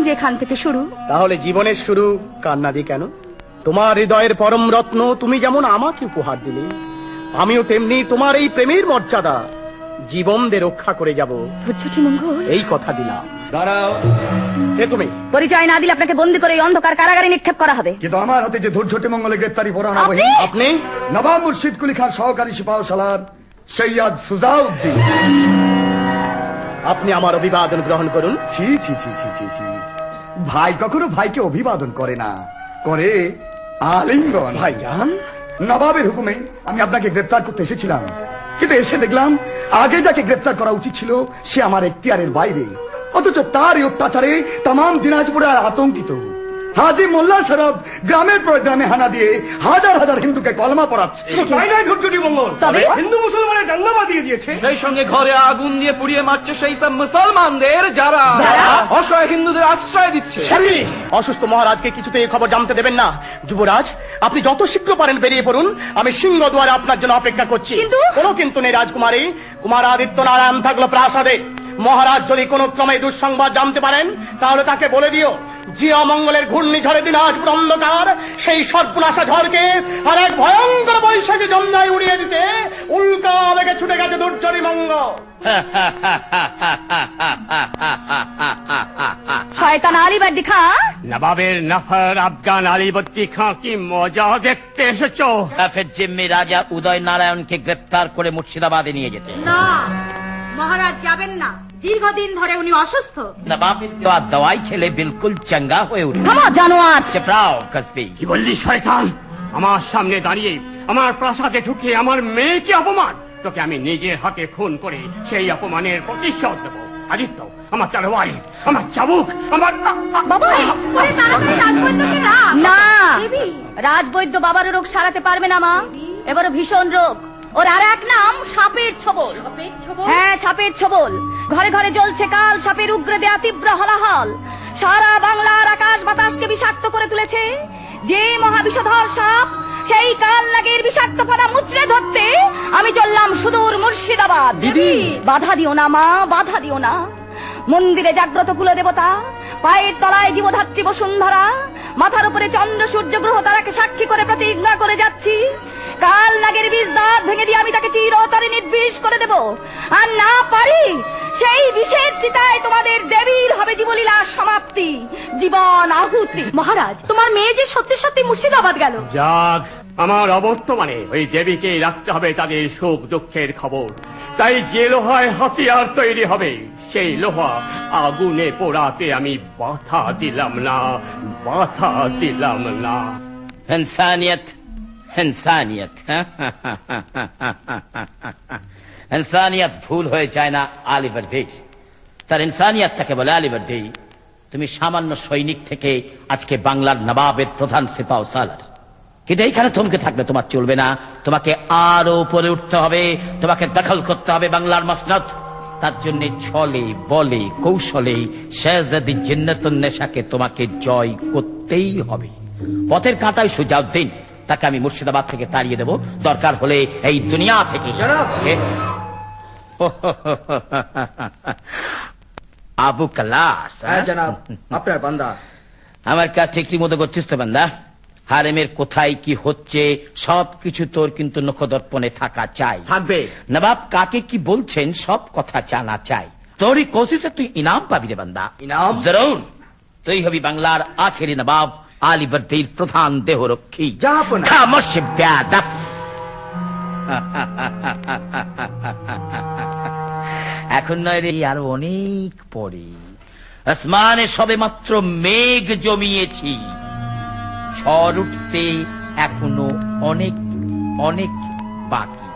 যেখান থেকে শুরু। তাহলে জীবনের শুরু কান্না দিয়ে কেন? তোমার হৃদয়ের পরম রত্ন তুমি যেমন আমাকে উপহার দিলে, আমিও তেমনি তোমার এই প্রেমের মর্যাদা জীবন দিয়ে রক্ষা করে যাব। ধৈর্যটি মঙ্গল, এই কথা দিলাম। দাঁড়াও, কে তুমি? পরিচয় না দিলে আপনাকে বন্দী করে এই অন্ধকার কারাগারে নিক্ষেপ করা হবে। কিন্তু আমার হাতে যে ধৈর্যটি মঙ্গলে গ্রেপ্তারি পড়ানো হবে। আপনি নবাব মুর্শিদ কুলি খান সহকারী সিপাহসালার সৈয়দ সুজাউদ্দিন। আপনি আমার অভিবাদন গ্রহণ করুন। ছি ছি ছি ছি ছি ছি, ভাই কখনো ভাইকে অভিবাদন করে না, করে আলিঙ্গন। ভাইজান, নবাবের হুকুমে আমি আপনাকে গ্রেপ্তার করতে এসেছিলাম, কিন্তু এসে দেখলাম আগে যাকে গ্রেপ্তার করা উচিত ছিল সে আমার এখতিয়ারের বাইরে, অথচ তার এই অত্যাচারে তাম দিনাজপুরে আতঙ্কিত। হাজি মোল্লা সাহেব গ্রামের পর গ্রামে হানা দিয়ে হাজার হাজার হিন্দুকে কলমা পড়াচ্ছে। হিন্দু মুসলমানের দাঙ্গা বাঁধিয়ে দিয়েছে, সেই সঙ্গে ঘরে আগুন দিয়ে পুড়িয়ে মারছে সেই সব মুসলমানদের যারা অসহায় হিন্দুদের আশ্রয় দিচ্ছে। অসুস্থ মহারাজকে কিছুতে এই খবর জানতে দেবেন না। যুবরাজ, আপনি যত শীঘ্র পারেন বেরিয়ে পড়ুন, আমি সিংহ দ্বারে আপনার জন্য অপেক্ষা করছি। কোনো কিন্তু নেই রাজকুমারী। কুমারাদিত্য নারায়ণ থাকলো প্রাসাদে। মহারাজ যদি কোন ক্রমে দুঃসংবাদ জানতে পারেন তাহলে তাকে বলে দিও যে অমঙ্গলের ঘূর্ণিঝড়ে দিনাজপুর অন্ধকার সেই সর্বনাশা ঝড়কে আর এক ভয়ঙ্কর বৈশাখী জমনায় উড়িয়ে দিতে উল্কা বেগে ছুটে গেছে দুর্জনী মঙ্গ। শয়তান আলীবর্দী খাঁ, নবাবের নফর আফগান আলীবর্দী খাঁ কি মজা দেখতে এসেছো? কাফের জিম্মি রাজা উদয় নারায়ণকে গ্রেপ্তার করে মুর্শিদাবাদে নিয়ে যেতে। না, মহারাজ যাবেন না, দীর্ঘদিন ধরে উনি অসুস্থ। নবাবের দেওয়া দওয়াই খেলে বিলকুল চাঙ্গা হয়ে উঠে। জানোয়ার, চেপড়াও কসবি। কি বললি শয়তান? আমার সামনে দাঁড়িয়ে আমার প্রাসাদে ঢুকে আমার মেয়েকে অপমান। তোকে আমি নিজের হাতে খুন করে সেই অপমানের প্রতিশোধ দেব। আদিত্য, আমার তরবারি, আমার চাবুক, আমার না, রাজবৈদ্য বাবার রোগ সারাতে পারবে না মা। এবার ভীষণ রোগ, ওর আর এক নাম সাপের ছোবল। হ্যাঁ, সাপের ছোবল। ঘরে ঘরে জ্বলছে কাল সাপের উগ্র দেয়া তীব্র হলাহল। সারা বাংলার আকাশ বাতাসকে বিষাক্ত করে তুলেছে। যে মহাবিষধর সাপ, সেই কাল নাগের বিষাক্তপনা মুচড়ে ধরতে আমি চললাম সুদূর মুর্শিদাবাদ। দিদি, বাধা দিও না মা, বাধা দিও না। মন্দিরে জাগ্রত কুল দেবতা, পায়ের তলায় জীবধাত্রী বসুন্ধরা, মাথার উপরে চন্দ্র সূর্য গ্রহ তারাকে সাক্ষী করে প্রতিজ্ঞা করে যাচ্ছি, কাল নাগের বীজ দাঁত ভেঙে দিয়ে আমি তাকে চিরতরে নির্বিষ করে দেব। আর না পারি সেই বিষের চিতায় তোমাদের দেবীর হবে জীবলীলা সমাপ্তি, জীবন আহুতি। মহারাজ, তোমার মেয়ে যে সত্যি সত্যি মুর্শিদাবাদ গেল। যাক, আমার অবর্তমানে ওই দেবীকে রাখতে হবে তাদের সুখ দুঃখের খবর। তাই যে লোহায় হাতিয়ার তৈরি হবে সেই লোহা আগুনে পোড়াতে আমি বাধা দিলাম না, বাধা দিলাম না। ইনসানিয়ত, ইনসানিয়ত, ইনসানিয়ত ভুল হয়ে যায় না আলীবর্দী। তার ইনসানিয়ত তাকে বলে আলীবর্দী। তুমি সামান্য সৈনিক থেকে আজকে বাংলার নবাবের প্রধান সিপাহসালার, কিন্তু এইখানে থমকে থাকলে তোমার চলবে না। তোমাকে আরো উপরে উঠতে হবে, তোমাকে দখল করতে হবে বাংলার মসনদ। তার জন্য ছলে বলে কৌশলে শেহজাদি জিন্নাতুন্নেসাকে তোমাকে জয় করতেই হবে। পথের কাঁটায় সুজাউদ্দিন, তাকে আমি মুর্শিদাবাদ থেকে তাড়িয়ে দেব, দরকার হলে এই দুনিয়া থেকে। আবু কালাস, জনাব, আপনার বান্দা। আমার কাজ ঠিক মতো করছিস তো বান্দা? হারেমের কোথায় কি হচ্ছে সবকিছু তোর কিন্তু নখদর্পণে থাকা চাই। থাকবে। নবাব কাকে কি বলছেন সব কথা জানা চাই। তোরই কোশিশে তুই ইনাম পাবি রে বান্দা। ইনাম জরুর। তুই হবি বাংলার আখেরি নবাব আলীবর্দীর প্রধান দেহরক্ষী। খামোশ বেয়াদব। এখন নয় রে, আরো অনেক পরে। আসমানে সবে মাত্র মেঘ জমিয়েছি, ঝড় উঠতে এখনো অনেক অনেক বাকি।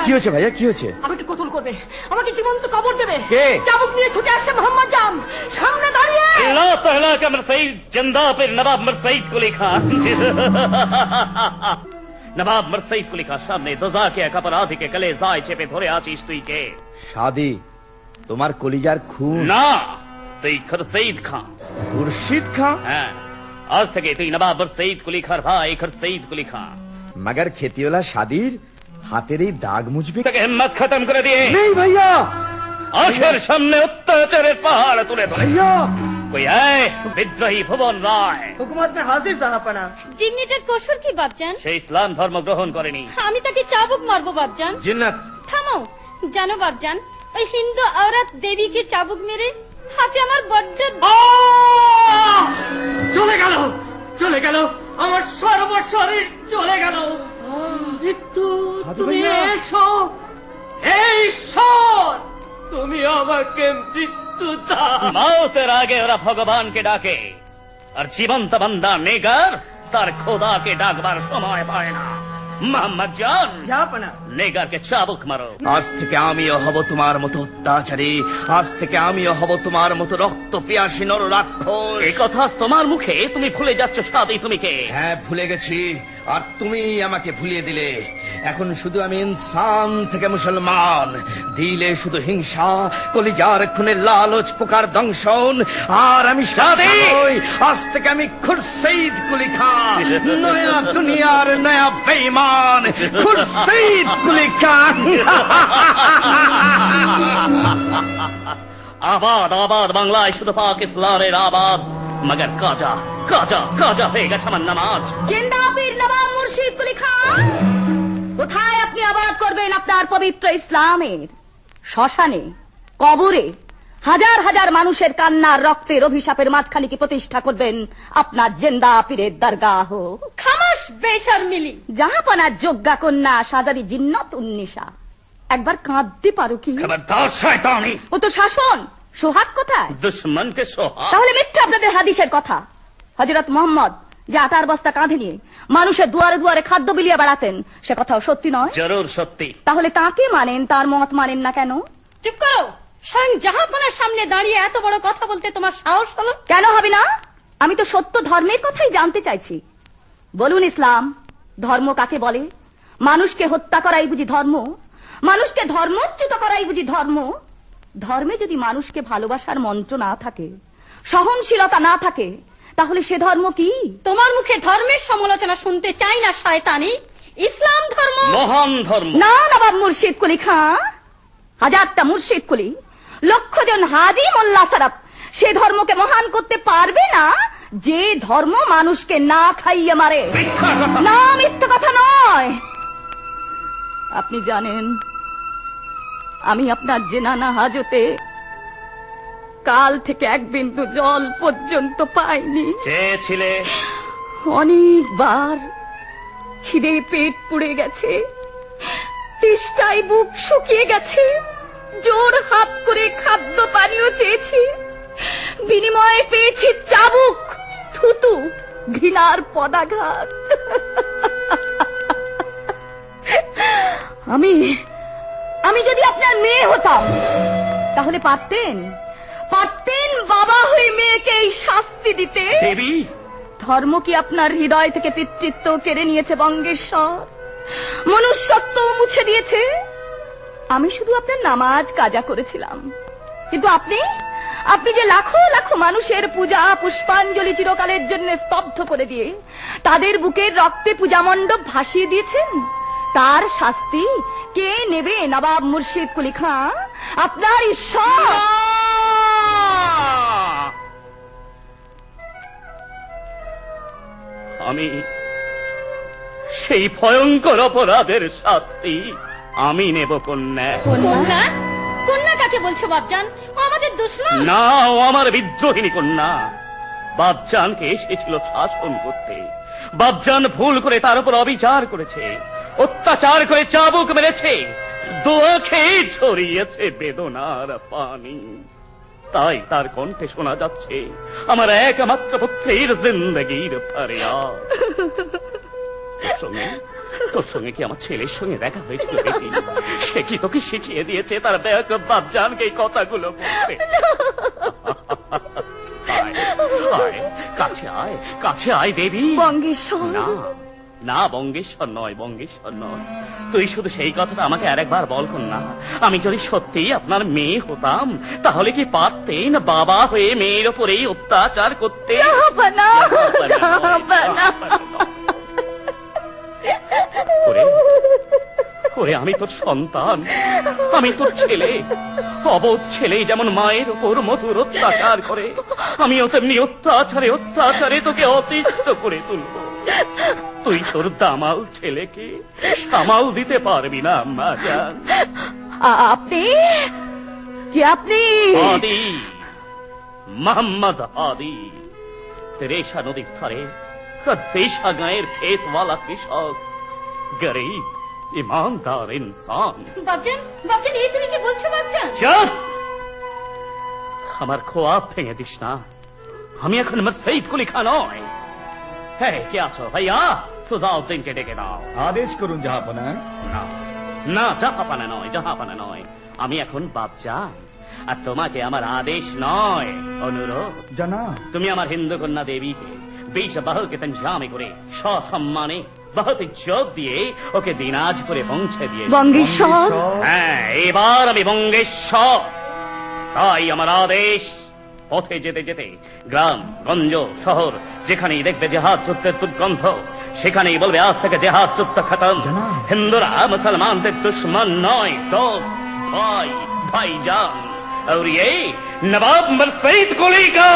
কি হয়েছে ভাইয়া, কি হয়েছে? আমাকে কতল করবে, আমাকে জীবন্ত কবর দেবে। কে? চাবুক নিয়ে ছুটে আসছে মোহাম্মদ জাম, সামনে দাঁড়িয়ে। লা পহলা কমর সঈদ জিন্দা পে নবাব মুর্শিদ কুলি খান। নবাব মুর্শিদ কুলি খান সামনে দোজাকে এক অপরাধী কে গলে যায় চেপে ধরে আছিস তুই কে? শাদি, তোমার কলিজার খুন। না, তুই খুরশিদ খান। খুরশিদ খান? হ্যাঁ, আজ থেকে তুই নবাব মুর্শিদ কুলি খার ভাই খুরশিদ কুলি খান। मगर खेतीवाला शादीर হাতের এই দাগ মুছবে। তাকে হিম্মত খতম করে দিয়ে নেই ভাইয়া, আখের সামনে অত্যাচারের পাহাড় তুলে ধরে ভাইয়া কই আয় বিদ্রোহী ভুবন রায়। হুকুমত মে হাজির জাহাপনা। জিন্নিটার কসুর কি বাপজান? সে ইসলাম ধর্ম গ্রহণ করেনি। আমি তাকে চাবুক মারবো বাপজান। জিন্নাত থামো, জানো বাপজান, ওই হিন্দু আওরাত দেবীকে চাবুক মেরে হাতে আমার বড্ড চলে গেল, চলে গেল, আমার সর্বশরীর চলে গেল। মৃত্যু তুমি এসো, এই ঈশ্বর তুমি আমাকে মৃত্যু দাও। মৌতের আগে ওরা ভগবানকে ডাকে, আর জীবন্ত বান্দা নেগার তার খোদাকে ডাকবার সময় পায় না। মোহাম্মদ জান, জাহাপনা। নেগারকে চাবুক মারো। আজ থেকে আমিও হব তোমার মতো অত্যাচারী, আজ থেকে আমিও হব তোমার মতো রক্ত পিয়াসী নররাক্ষস। এই কথা তোমার মুখে, তুমি ভুলে যাচ্ছ সাদি তুমি কে। হ্যাঁ ভুলে গেছি, আর তুমি আমাকে ভুলিয়ে দিলে। এখন শুধু আমি ইনসান থেকে মুসলমান, দিলে শুধু হিংসা, কলিজার খুনে লালচ পোকার দংশন। আর আমি সাদে, আজ থেকে আমি খুরশিদ কুলি খান, নয়া দুনিয়ার নয়া বেঈমান খুরশিদ কুলি খান। আবাদ আবাদ বাংলায় শুধু পাক ইসলামের আবাদ, মগর কাজা কাজা কাজা হয়ে গেছে আমার নামাজ। জিন্দাপীর নবাব মুর্শিদ কুলি খান, কোথায় আপনি আবাদ করবেন আপনার পবিত্র ইসলামের? শ্মশানে, কবরে হাজার হাজার মানুষের কান্নার রক্তের অভিশাপের মাঝখানে কি প্রতিষ্ঠা করবেন আপনার জিন্দা পীরের দরগাহ? খামাস বেশর্মিলি। জাহাপনার যোগ্যা কন্যা শাহজাদি জিন্নত উন্নিশা, একবার কাঁদতে পারো কি? খবরদার শয়তানি, ও তো শাসন, সোহাগ কোথায়? দুশ্মনকে সোহাগ। তাহলে মিথ্যা আপনাদের হাদিসের কথা। হযরত মুহাম্মদ যে আটার বস্তা কাঁধে নিয়ে মানুষের দুয়ারে দুয়ারে খাদ্য বিলিয়ে বেড়াতেন, সে কথাও সত্যি নয়? জরুর সত্যি। তাহলে তাকে মানেন, তার মত মানেন না কেন? চুপ করো, স্বয়ং জাহাপনার সামনে দাঁড়িয়ে এত বড় কথা বলতে তোমার সাহস হলো? কেন হবে না? আমি তো সত্য ধর্মের কথাই জানতে চাইছি। বলুন, ইসলাম ধর্ম কাকে বলে? মানুষকে হত্যা করাই বুঝি ধর্ম? মানুষকে ধর্মচ্যুত করাই বুঝি ধর্ম? ধর্মে যদি মানুষকে ভালোবাসার মন্ত্র না থাকে, সহনশীলতা না থাকে, তাহলে সে ধর্ম কি? তোমার মুখে ধর্মের সমালোচনা শুনতে চাই না শয়তানি। ইসলাম ধর্ম মহান ধর্ম। না নবাব মুর্শিদ কুলি খাঁ, হাজারটা মুর্শিদ কুলি, লক্ষ জন হাজি মোল্লা সারাফ সে ধর্মকে মহান করতে পারবে না যে ধর্ম মানুষকে না খাইয়ে মারে। না, মিথ্যা কথা নয়। আপনি জানেন আমি আপনার জেনানা হাজতে কাল থেকে এক বিন্দু জল পর্যন্ত পাইনি। চেয়েছিলে? অনেকবার খিদে পেট পুড়ে গেছে, তেষ্টায় বুক শুকিয়ে গেছে, জোর হাত করে খাদ্য পানীয় চেয়েছি, বিনিময়ে পেয়েছি চাবুক, থুতু, ঘৃণার পদাঘাত। আমি যদি আপনার মেয়ে হতাম তাহলে পারতেন বাবা হয়ে মেয়েকে এই শাস্তি দিতে? দেবী, ধর্ম কি আপনার হৃদয় থেকে পিতৃত্ব কেড়ে নিয়েছে বঙ্গেশ্বর? মনুষ্যত্ব মুছে দিয়েছে? আমি শুধু আপনার নামাজ কাজা করেছিলাম, কিন্তু আপনি যে লাখো লাখো মানুষের পূজা পুষ্পাঞ্জলি চিরকালের জন্য স্তব্ধ করে দিয়ে তাদের বুকের রক্তে পূজা মণ্ডপ ভাসিয়ে দিয়েছেন, তার শাস্তি কে নেবে নবাব মুর্শিদ কুলি খাঁ, আপনার ঈশ্বর? আমি সেই ভয়ঙ্কর অপরাধের শাস্তি আমি নেব কন্যা। কন্যা? কন্যা কাকে বলছো বাপজান? ও আমাদের দুশমন। না, ও আমার বিদ্রোহিনী কন্যা। বাপজানকে এসেছিল শাসন করতে। বাপজান ভুল করে তার উপর অবিচার করেছে, অত্যাচার করে চাবুক মেরেছে, দোয়া খেয়ে ছড়িয়েছে বেদনার পানি। তাই তার কণ্ঠে শোনা যাচ্ছে আমার একমাত্র পুত্রের জিন্দগির ফরিয়াদ। তোর সঙ্গে কি আমার ছেলের সঙ্গে দেখা হয়েছিল? সে কি তোকে শিখিয়ে দিয়েছে তার বেয়াদব বাপজানকে এই কথাগুলো বলতে? কাছে আয় দেবী। বঙ্গেশ্বর? না, বঙ্গেশ্বর নয়, বঙ্গেশ্বর নয়। তুই শুধু সেই কথাটা আমাকে আরেকবার বল কন্যা। আমি যদি সত্যিই আপনার মেয়ে হতাম তাহলে কি পারতেন বাবা হয়ে মেয়ের ওপরেই অত্যাচার করতে? ওরে আমি তোর সন্তান, আমি তোর ছেলে। অবোধ ছেলে যেমন মায়ের ওপর মধুর অত্যাচার করে, আমিও তেমনি অত্যাচারে অত্যাচারে তোকে অতিষ্ঠ করে তুলব। তুই তোর দামাল ছেলেকে সামাল দিতে পারবি না আম্মা জান। আপনি কি? আপনি হাদি, মোহাম্মদ হাদি, তেরেশা নদীর ধারে দেশা গাঁয়ের খেতওয়ালা কৃষক, গরিব ইমানদার ইনসান। বাবজান, বাবজান, এই তুমি কি বলছো বাবজান? চুপ! আমার খোয়াব ভেঙে দিস না। আমি এখন মসজিদ কুলি খা নয়। হ্যাঁ, কে আছো ভাইয়া? সুজাউদ্দিনকে ডেকে দাও। আদেশ করুন জাহাপনা। না না, জাহাপানা নয়, জাহাপানা নয়। আমি এখন বাপজান, আর তোমাকে আমার আদেশ নয়, অনুরোধ। জানাব। তুমি আমার হিন্দু কন্যা দেবীকে বেশবাহকে তঞ্জামে করে সসম্মানে বহুত ইজ্জত দিয়ে ওকে দিনাজপুরে পৌঁছে দিয়ে বঙ্গেশ্বর। হ্যাঁ, এবার আমি বঙ্গেশ্বর। তাই আমার আদেশ, পথে যেতে যেতে গ্রাম গঞ্জ শহর যেখানেই দেখবে জেহাদ যুদ্ধের দুর্গন্ধ, সেখানেই বলবে আজ থেকে জেহাদ যুদ্ধ খতম। হিন্দুরা মুসলমানদের দুশ্মন নয়, দোস্ত, ভাই, ভাইজান। और ये नवाब मर्सईद कुली का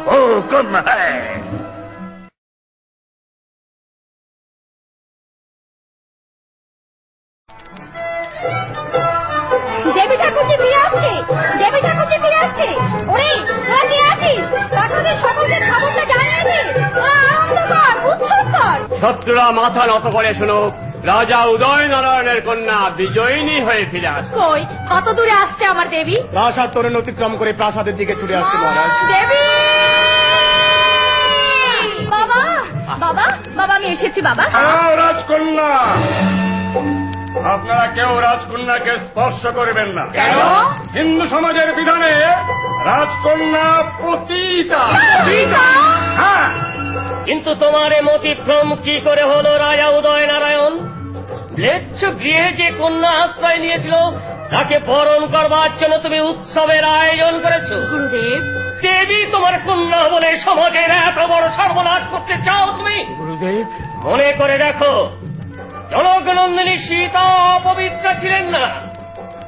हुक्म है। দেবী ঠাকুরজি ফিরে আসছে, দেবী ঠাকুরজি ফিরে আসছে। ওরে তোরা কে আছিস? তার সাথে সকলকে খবরটা জানিয়ে দে। তোরা আনন্দ কর, উৎসব কর। শত্রুরা মাথা নত করে শুনুক, রাজা উদয় নারায়ণের কন্যা বিজয়িনী হয়ে ফিরে আসছে। কই, কত দূরে আসছে আমার দেবী? প্রাসাদ তোরণ অতিক্রম করে প্রাসাদের দিকে ছুটে আসছে মহারাজ। দেবী! বাবা, বাবা, বাবা, আমি এসেছি বাবা। রাজকন্যা, আপনারা কেউ রাজকন্যাকে স্পর্শ করবেন না। কেন? হিন্দু সমাজের বিধানে রাজকন্যা পতিতা। হ্যাঁ, কিন্তু তোমার মতিভ্রম কি করে হলো রাজা উদয় নারায়ণ? ম্লেচ্ছ গৃহে যে কন্যা আশ্রয় নিয়েছিল তাকে বরণ করবার জন্য তুমি উৎসবের আয়োজন করেছ। গুরুদেব, দেবী তোমার কন্যা বলে সমাজের এত বড় সর্বনাশ করতে চাও তুমি? গুরুদেব, মনে করে দেখো, জনকনন্দিনী সীতা অপবিত্র ছিলেন না,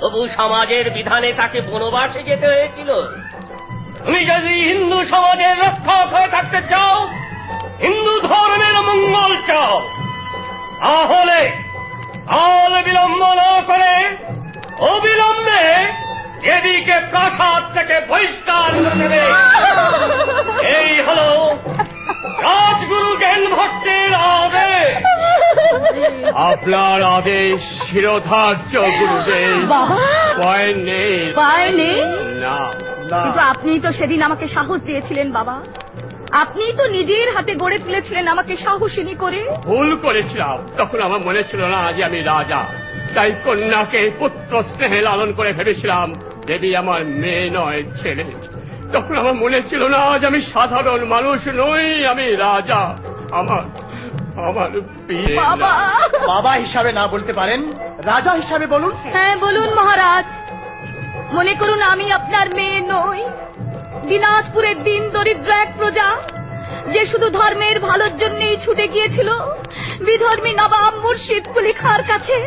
তবু সমাজের বিধানে তাকে বনবাসে যেতে হয়েছিল। তুমি যদি হিন্দু সমাজের রক্ষক হয়ে থাকতে চাও, হিন্দু ধর্মের মঙ্গল চাও, তাহলে কাল বিলম্ব না করে অবিলম্বে দেবীকে প্রাসাদ থেকে বহিষ্কার করে দেবে। এই হল রাজগুরু জ্ঞান ভট্টের আদেশ। আপনার আদেশ শিরোধার্য গুরুদেব। ভয় নেই, ভয় নেই? না না। কিন্তু আপনিই তো সেদিন আমাকে সাহস দিয়েছিলেন বাবা। আপনিই তো নিজের হাতে গড়ে তুলেছিলেন আমাকে সাহসিনী করে। ভুল করেছিলাম, তখন আমার মনে ছিল না যে আমি রাজা, তাই কন্যাকে পুত্র স্নেহে লালন করে ভেবেছিলাম দেবী আমার মেয়ে নয়, ছেলে। তখন আমার মনে ছিল না যে আমি সাধারণ মানুষ নই, আমি রাজা। আমার আমার বিয়ে বাবা, বাবা হিসাবে না বলতে পারেন, রাজা হিসাবে বলুন। হ্যাঁ বলুন মহারাজ। মনে করুন আমি আপনার মেয়ে নই, দিনাজপুরের দিন দরিদ্র এক প্রজা, যে শুধু ধর্মের ভালোর জন্যই ছুটে গিয়েছিল বিধর্মী নবাব মুর্শিদ কুলি খাঁর কাছে।